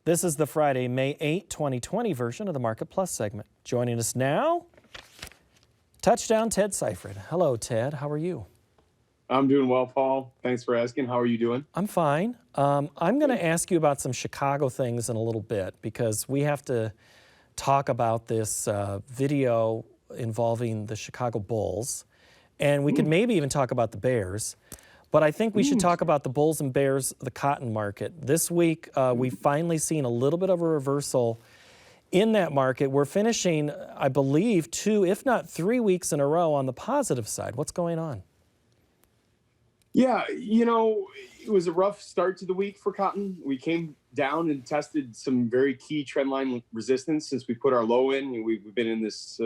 This is the Friday, May 8, 2020 version of the Market Plus segment. Joining us now, Touchdown Ted Seifried. Hello, Ted. How are you? I'm doing well, Paul. Thanks for asking. How are you doing? I'm fine. I'm going to ask you about some Chicago things in a little bit because we have to talk about this video involving the Chicago Bulls. And we could maybe even talk about the Bears. But I think we should talk about the Bulls and Bears, the cotton market. This week, we've finally seen a little bit of a reversal in that market. We're finishing, I believe, 2, if not 3 weeks in a row on the positive side. What's going on? Yeah, it was a rough start to the week for cotton. We came down and tested some very key trendline resistance since we put our low in. We've been in this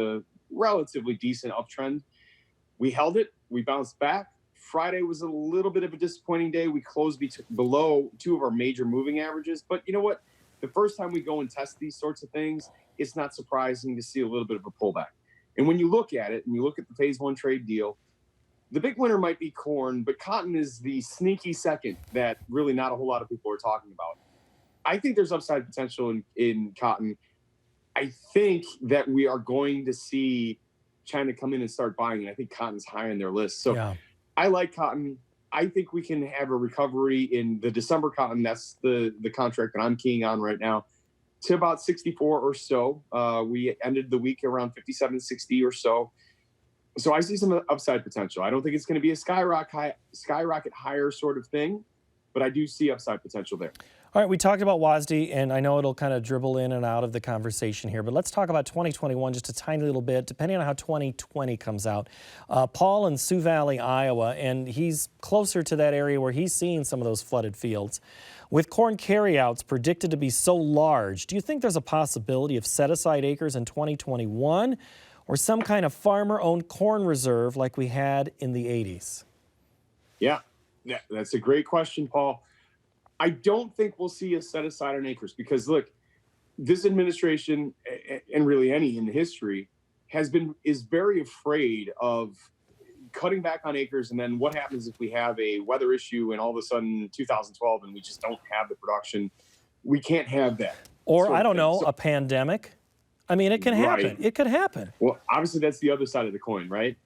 relatively decent uptrend. We held it. We bounced back. Friday was a little bit of a disappointing day. We closed below 2 of our major moving averages. But you know what? The first time we go and test these sorts of things, it's not surprising to see a little bit of a pullback. And when you look at it and you look at the phase 1 trade deal, the big winner might be corn, but cotton is the sneaky second that really not a whole lot of people are talking about. I think there's upside potential in cotton. I think that we are going to see China come in and start buying. And I think cotton's high on their list. So yeah. I like cotton. I think we can have a recovery in the December cotton. That's the contract that I'm keying on right now, to about 64 or so. We ended the week around 57.60 or so. So I see some upside potential. I don't think it's going to be a skyrocket higher sort of thing, but I do see upside potential there. All right, we talked about WASD, and I know it'll kind of dribble in and out of the conversation here, but let's talk about 2021 just a tiny little bit, depending on how 2020 comes out. Paul in Sioux Valley, Iowa, and he's closer to that area where he's seeing some of those flooded fields. With corn carryouts predicted to be so large, do you think there's a possibility of set-aside acres in 2021 or some kind of farmer-owned corn reserve like we had in the 80s? Yeah, that's a great question, Paul. I don't think we'll see a set aside on acres because, look, this administration, and really any in history, is very afraid of cutting back on acres. And then what happens if we have a weather issue and all of a sudden 2012 and we just don't have the production? We can't have that. Or, I don't know, a pandemic? I mean, it can happen. Right. It could happen. Well, obviously, that's the other side of the coin, right?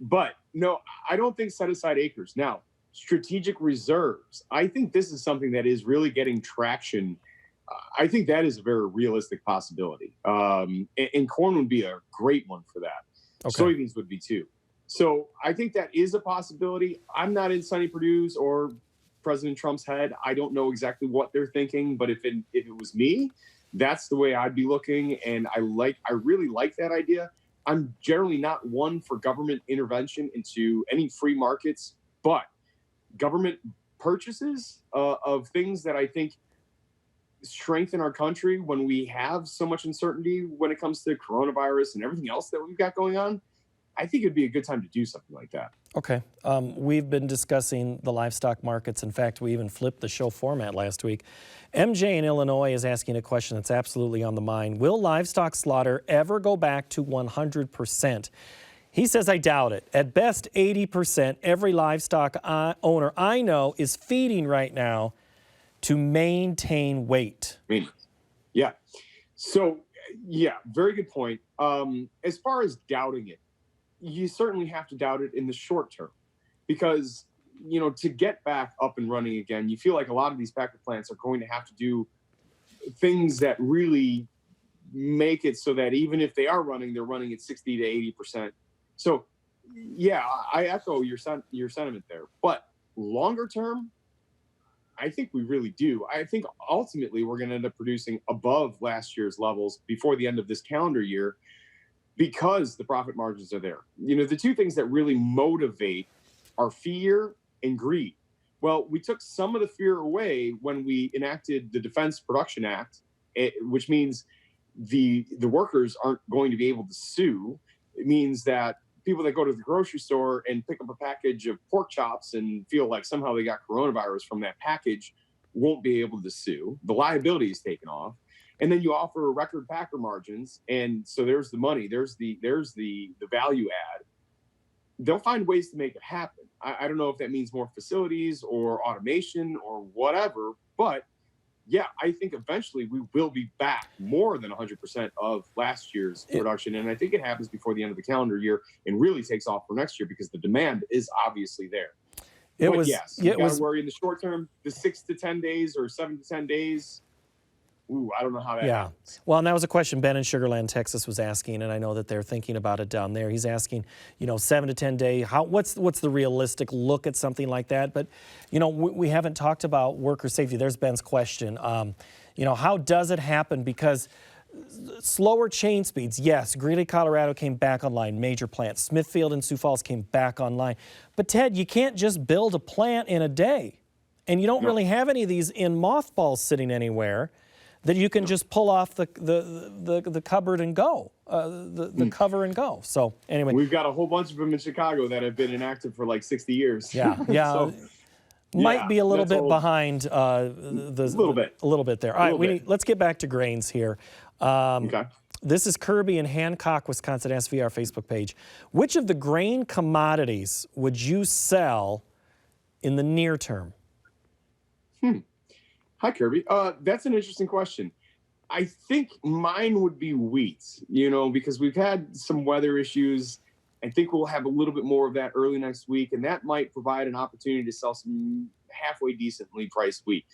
But no, I don't think set aside acres. Now, strategic reserves, I think this is something that is really getting traction. I think that is a very realistic possibility. And corn would be a great one for that. Okay. Soybeans would be too. So I think that is a possibility. I'm not in Sonny Perdue's or President Trump's head. I don't know exactly what they're thinking, but if it was me, that's the way I'd be looking. And I really like that idea. I'm generally not one for government intervention into any free markets, but government purchases of things that I think strengthen our country when we have so much uncertainty when it comes to coronavirus and everything else that we've got going on, I think it'd be a good time to do something like that. Okay. We've been discussing the livestock markets. In fact, we even flipped the show format last week. MJ in Illinois is asking a question that's absolutely on the mind. Will livestock slaughter ever go back to 100%? He says, I doubt it. At best, 80%. Every livestock owner I know is feeding right now to maintain weight. Yeah. So, yeah, very good point. As far as doubting it, you certainly have to doubt it in the short term because, to get back up and running again, you feel like a lot of these packer plants are going to have to do things that really make it so that even if they are running, they're running at 60 to 80%. So, yeah, I echo your sentiment there. But longer term, I think we really do. I think ultimately we're going to end up producing above last year's levels before the end of this calendar year because the profit margins are there. The two things that really motivate are fear and greed. Well, we took some of the fear away when we enacted the Defense Production Act, which means the workers aren't going to be able to sue. It means that people that go to the grocery store and pick up a package of pork chops and feel like somehow they got coronavirus from that package won't be able to sue. The liability is taken off. And then you offer record packer margins. And so there's the money, there's the value add. They'll find ways to make it happen. I don't know if that means more facilities or automation or whatever, but yeah, I think eventually we will be back more than 100% of last year's production. And I think it happens before the end of the calendar year and really takes off for next year because the demand is obviously there. But yes, you got to worry in the short term, the 6 to 10 days or 7 to 10 days. Ooh, I don't know how that happens. Well, and that was a question Ben in Sugar Land, Texas was asking, and I know that they're thinking about it down there. He's asking, 7 to 10 day, what's the realistic look at something like that? But, we haven't talked about worker safety. There's Ben's question. How does it happen? Because slower chain speeds, yes, Greeley, Colorado came back online, major plant. Smithfield and Sioux Falls came back online. But Ted, you can't just build a plant in a day. And you don't really have any of these in mothballs sitting anywhere that you can just pull off the cupboard and go, the cover and go. So anyway. We've got a whole bunch of them in Chicago that have been inactive for like 60 years. Yeah. So, might be a little bit behind a little bit there. All right, let's get back to grains here. Okay. This is Kirby in Hancock, Wisconsin, asked via our Facebook page. Which of the grain commodities would you sell in the near term? Hi, Kirby. That's an interesting question. I think mine would be wheat, because we've had some weather issues. I think we'll have a little bit more of that early next week, and that might provide an opportunity to sell some halfway decently priced wheat.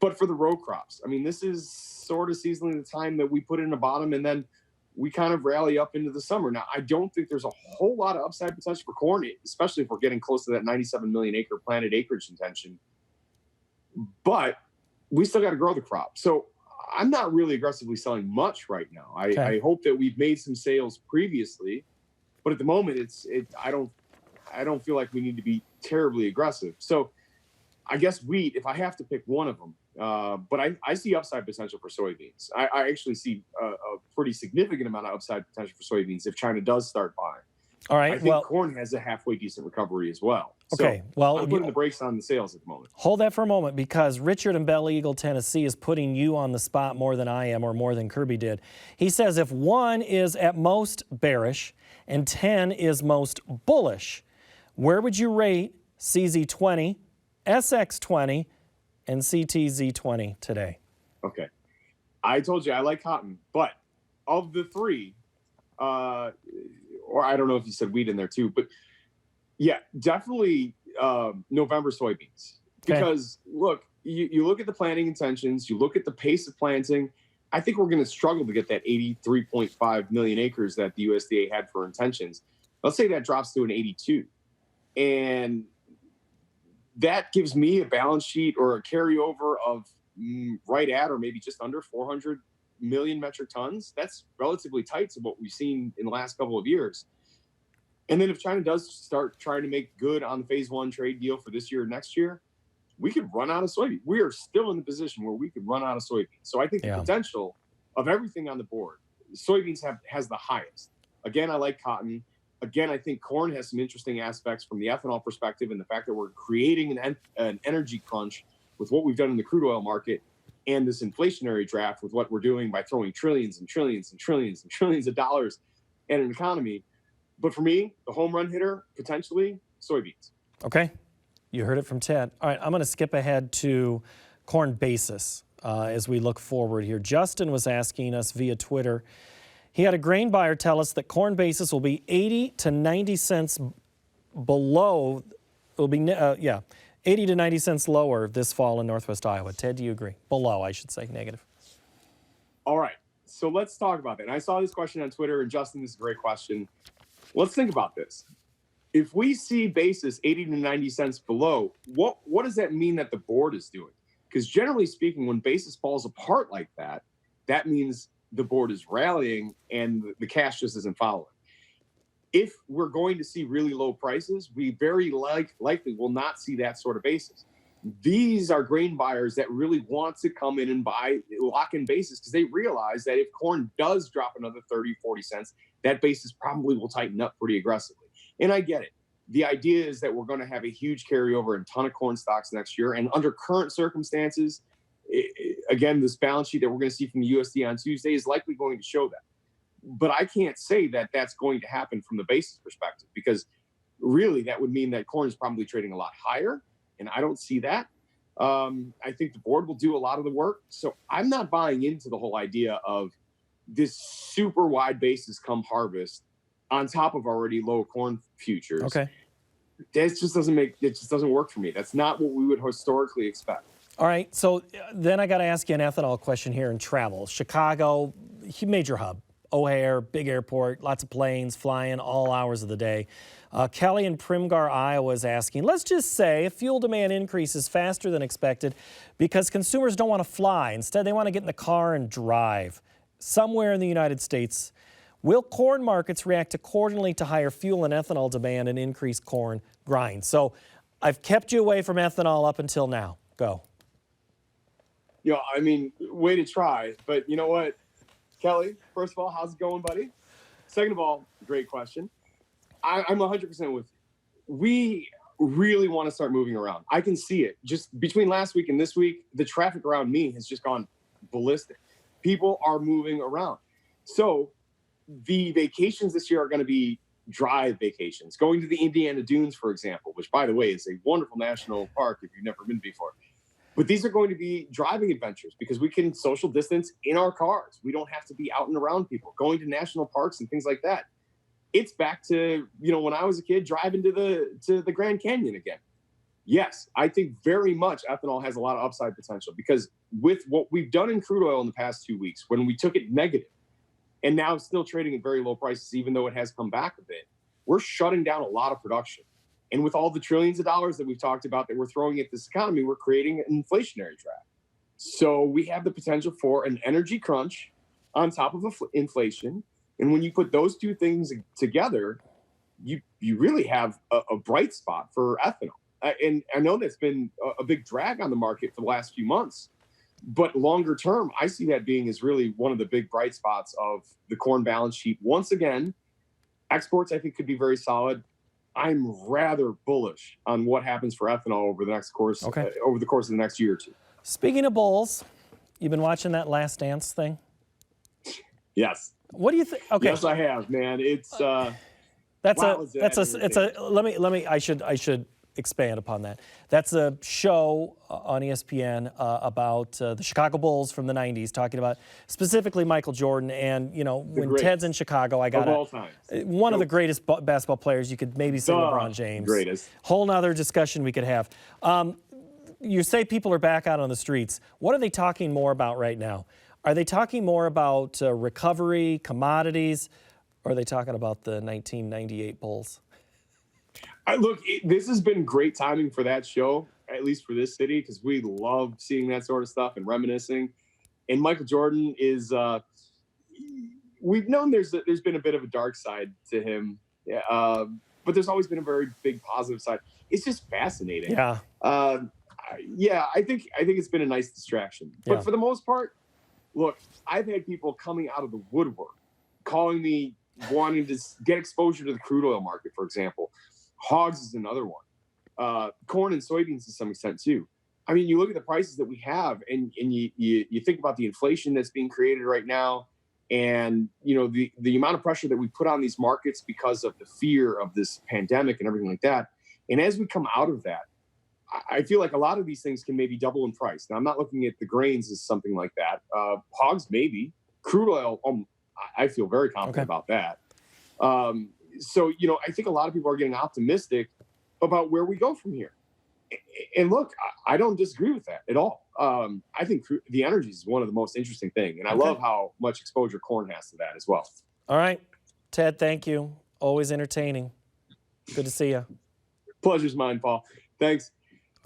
But for the row crops, this is sort of seasonally the time that we put in a bottom, and then we kind of rally up into the summer. Now, I don't think there's a whole lot of upside potential for corn, especially if we're getting close to that 97 million acre planted acreage intention. But we still got to grow the crop. So I'm not really aggressively selling much right now. I hope that we've made some sales previously, but at the moment I don't feel like we need to be terribly aggressive. So I guess wheat, if I have to pick one of them, but I see upside potential for soybeans. I actually see a pretty significant amount of upside potential for soybeans if China does start buying. All right. I think corn has a halfway decent recovery as well. Okay. So I'm putting the brakes on the sales at the moment. Hold that for a moment, because Richard in Belle Eagle, Tennessee is putting you on the spot more than I am, or more than Kirby did. He says if 1 is at most bearish and 10 is most bullish, where would you rate CZ20, SX20, and CTZ20 today? Okay. I told you I like cotton, but of the three, or I don't know if you said wheat in there too, but yeah, definitely November soybeans. Because look, you look at the planting intentions, you look at the pace of planting, I think we're going to struggle to get that 83.5 million acres that the USDA had for intentions. Let's say that drops to an 82. And that gives me a balance sheet or a carryover of right at or maybe just under 400 million metric tons. That's relatively tight to what we've seen in the last couple of years. And then if China does start trying to make good on the phase 1 trade deal for this year or next year, we could run out of soybeans. We are still in the position where we could run out of soybeans. So I think the potential of everything on the board, soybeans has the highest. Again, I like cotton. Again, I think corn has some interesting aspects from the ethanol perspective, and the fact that we're creating an energy crunch with what we've done in the crude oil market and this inflationary draft with what we're doing by throwing trillions and trillions and trillions and trillions of dollars at an economy. But for me, the home run hitter, potentially, soybeans. Okay. You heard it from Ted. All right, I'm going to skip ahead to corn basis as we look forward here. Justin was asking us via Twitter. He had a grain buyer tell us that corn basis will be 80 to 90 cents below. It will be, 80 to 90 cents lower this fall in Northwest Iowa. Ted, do you agree? Below, I should say, negative. All right, so let's talk about that. And I saw this question on Twitter, and Justin, this is a great question. Let's think about this. If we see basis 80 to 90 cents below, what does that mean that the board is doing? Because generally speaking, when basis falls apart like that, that means the board is rallying and the cash just isn't following. If we're going to see really low prices, we very likely will not see that sort of basis. These are grain buyers that really want to come in and lock in basis because they realize that if corn does drop another 30, 40 cents, that basis probably will tighten up pretty aggressively. And I get it. The idea is that we're going to have a huge carryover and ton of corn stocks next year. And under current circumstances, again, this balance sheet that we're going to see from the USDA on Tuesday is likely going to show that. But I can't say that that's going to happen from the basis perspective, because really that would mean that corn is probably trading a lot higher. And I don't see that. I think the board will do a lot of the work. So I'm not buying into the whole idea of this super wide basis come harvest on top of already low corn futures. Okay. It just doesn't work for me. That's not what we would historically expect. All right, so then I got to ask you an ethanol question here in travel. Chicago, major hub, O'Hare, big airport, lots of planes flying all hours of the day. Kelly in Primgar, Iowa is asking, let's just say fuel demand increases faster than expected because consumers don't want to fly. Instead, they want to get in the car and drive somewhere in the United States. Will corn markets react accordingly to higher fuel and ethanol demand and increased corn grind? So I've kept you away from ethanol up until now. Go. I mean, way to try. But you know what, Kelly, first of all, how's it going, buddy? Second of all, great question. I'm 100% with you. We really want to start moving around. I can see it. Just between last week and this week, the traffic around me has just gone ballistic. People are moving around. So the vacations this year are going to be drive vacations. Going to the Indiana Dunes, for example, which, by the way, is a wonderful national park if you've never been before. But these are going to be driving adventures because we can social distance in our cars. We don't have to be out and around people. Going to national parks and things like that. It's back to, when I was a kid, driving to the Grand Canyon again. Yes, I think very much ethanol has a lot of upside potential because with what we've done in crude oil in the past 2 weeks, when we took it negative, and now it's still trading at very low prices, even though it has come back a bit, we're shutting down a lot of production. And with all the trillions of dollars that we've talked about that we're throwing at this economy, we're creating an inflationary trap. So we have the potential for an energy crunch on top of inflation. And when you put those two things together, you really have a bright spot for ethanol. And I know that's been a big drag on the market for the last few months. But longer term, I see that being as really one of the big bright spots of the corn balance sheet. Once again, exports, I think, could be very solid. I'm rather bullish on what happens for ethanol over the course of the next year or two. Speaking of bulls, you've been watching that Last Dance thing? Yes. What do you think? Okay. Yes, I have, man. I should expand upon that. That's a show on ESPN about the Chicago Bulls from the 90s, talking about specifically Michael Jordan. And, when Ted's in Chicago, I got one of the greatest basketball players. You could maybe say LeBron James. Greatest. Whole nother discussion we could have. You say people are back out on the streets. What are they talking more about right now? Are they talking more about recovery, commodities, or are they talking about the 1998 Bulls? Look, this has been great timing for that show, at least for this city, because we love seeing that sort of stuff and reminiscing. And Michael Jordan is, we've known there's been a bit of a dark side to him, but there's always been a very big positive side. It's just fascinating. Yeah. I think it's been a nice distraction. But for the most part, look, I've had people coming out of the woodwork, calling me, wanting to get exposure to the crude oil market, for example. Hogs is another one. Corn and soybeans to some extent too. I mean, you look at the prices that we have, and you think about the inflation that's being created right now, and the amount of pressure that we put on these markets because of the fear of this pandemic and everything like that. And as we come out of that, I feel like a lot of these things can maybe double in price. Now, I'm not looking at the grains as something like that. Hogs, maybe. Crude oil, I feel very confident about that. So, I think a lot of people are getting optimistic about where we go from here. And look, I don't disagree with that at all. I think the energy is one of the most interesting things. And I love how much exposure corn has to that as well. All right. Ted, thank you. Always entertaining. Good to see you. Pleasure's mine, Paul. Thanks.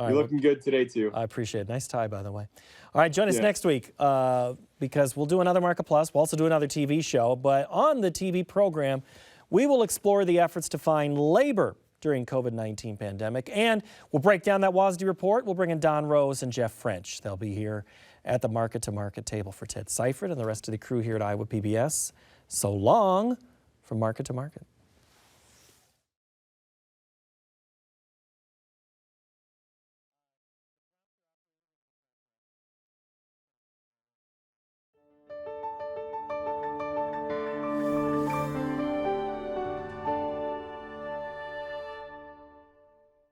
You're looking good today, too. I appreciate it. Nice tie, by the way. All right, join us next week because we'll do another Market Plus. We'll also do another TV show. But on the TV program, we will explore the efforts to find labor during COVID-19 pandemic. And we'll break down that WASDE report. We'll bring in Don Rose and Jeff French. They'll be here at the Market to Market table for Ted Seifried and the rest of the crew here at Iowa PBS. So long from Market to Market.